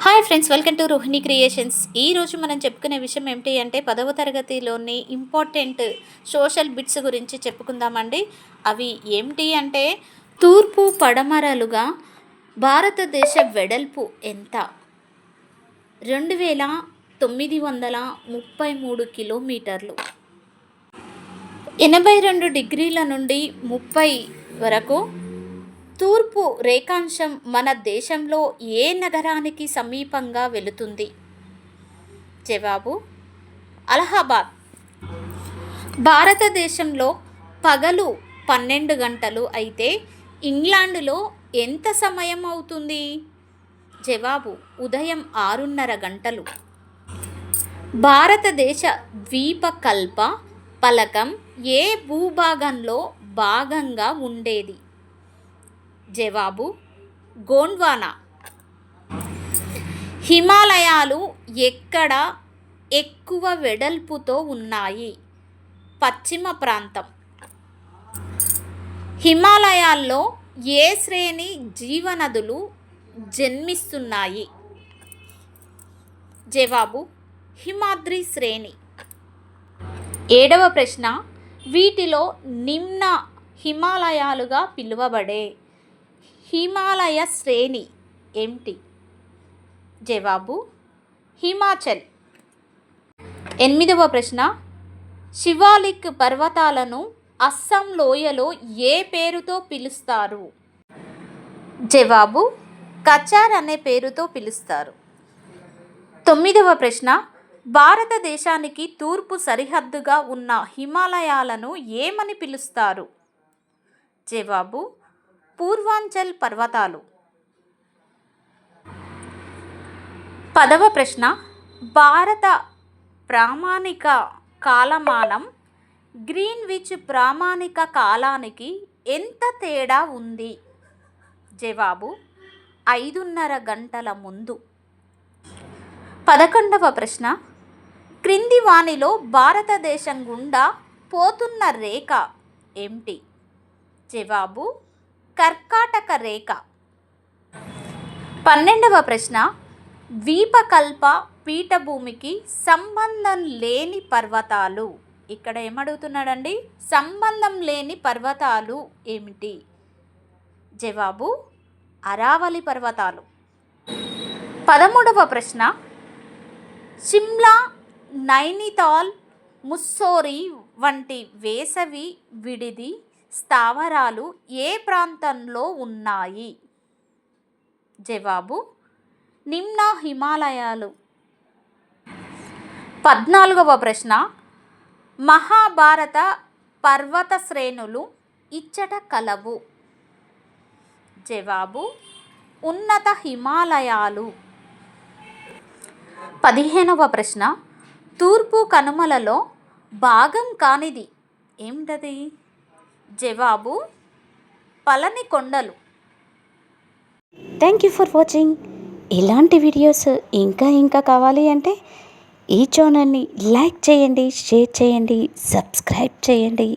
Hi friends, welcome to Rohini creations. ఈరోజు మనం చెప్పుకునే విషయం ఏమిటి అంటే 10వ తరగతిలోని ఇంపార్టెంట్ సోషల్ బిట్స్ గురించి చెప్పుకుందామండి. అవి ఏమిటి అంటే తూర్పు పడమరలుగా భారతదేశ వెడల్పు ఎంత? 2933 కిలోమీటర్లు. 82 డిగ్రీల నుండి 30 వరకు తూర్పు రేఖాంశం మన దేశంలో ఏ నగరానికి సమీపంగా వెళుతుంది? జవాబు అలహాబాద్. భారతదేశంలో పగలు 12 గంటలు అయితే ఇంగ్లాండ్లో ఎంత సమయం అవుతుంది? జవాబు ఉదయం 6:30 గంటలు. భారతదేశ ద్వీపకల్ప పలకం ఏ భూభాగంలో భాగంగా ఉండేది? జవాబు గోండ్వానా. హిమాలయాలు ఎక్కడ ఎక్కువ వెడల్పుతో ఉన్నాయి? పశ్చిమ ప్రాంతం. హిమాలయాల్లో ఏ శ్రేణి జీవనదులు జన్మిస్తున్నాయి? జవాబు హిమాద్రి శ్రేణి. 7వ ప్రశ్న, వీటిలో నిమ్న హిమాలయాలుగా పిలువబడే హిమాలయ శ్రేణి ఏమిటి? జవాబు హిమాచల్. 8వ ప్రశ్న, శివాలిక్ పర్వతాలను అస్సాం లోయలో ఏ పేరుతో పిలుస్తారు? జవాబు కచార్ అనే పేరుతో పిలుస్తారు. 9వ ప్రశ్న, భారతదేశానికి తూర్పు సరిహద్దుగా ఉన్న హిమాలయాలను ఏమని పిలుస్తారు? జవాబు పూర్వాంచల్ పర్వతాలు. 10వ ప్రశ్న, భారత ప్రామాణిక కాలమానం గ్రీన్విచ్ ప్రామాణిక కాలానికి ఎంత తేడా ఉంది? జవాబు 5:30 గంటల ముందు. 11వ ప్రశ్న, క్రింది వానిలో భారతదేశం గుండా పోతున్న రేఖ ఏమిటి? జవాబు కర్కాటక రేఖ. 12వ ప్రశ్న, ద్వీపకల్ప పీఠభూమికి సంబంధం లేని పర్వతాలు. ఇక్కడ ఏమడుగుతున్నాడండి? సంబంధం లేని పర్వతాలు ఏమిటి? జవాబు అరావళి పర్వతాలు. 13వ ప్రశ్న, షిమ్లా, నైనితాల్, ముస్సోరీ వంటి వేసవి విడిది స్థావరాలు ఏ ప్రాంతంలో ఉన్నాయి? జవాబు నిమ్న హిమాలయాలు. 14వ ప్రశ్న, మహాభారత పర్వత శ్రేణులు ఇచ్చట కలవు? జవాబు ఉన్నత హిమాలయాలు. 15వ ప్రశ్న, తూర్పు కనుమలలో భాగం కానిది ఏమిటది? జవాబు పళని కొండలు. Thank you for watching. ఇలాంటి వీడియోస్ ఇంకా కావాలి అంటే ఈ ఛానల్ని లైక్ చేయండి, షేర్ చేయండి, సబ్స్క్రైబ్ చేయండి.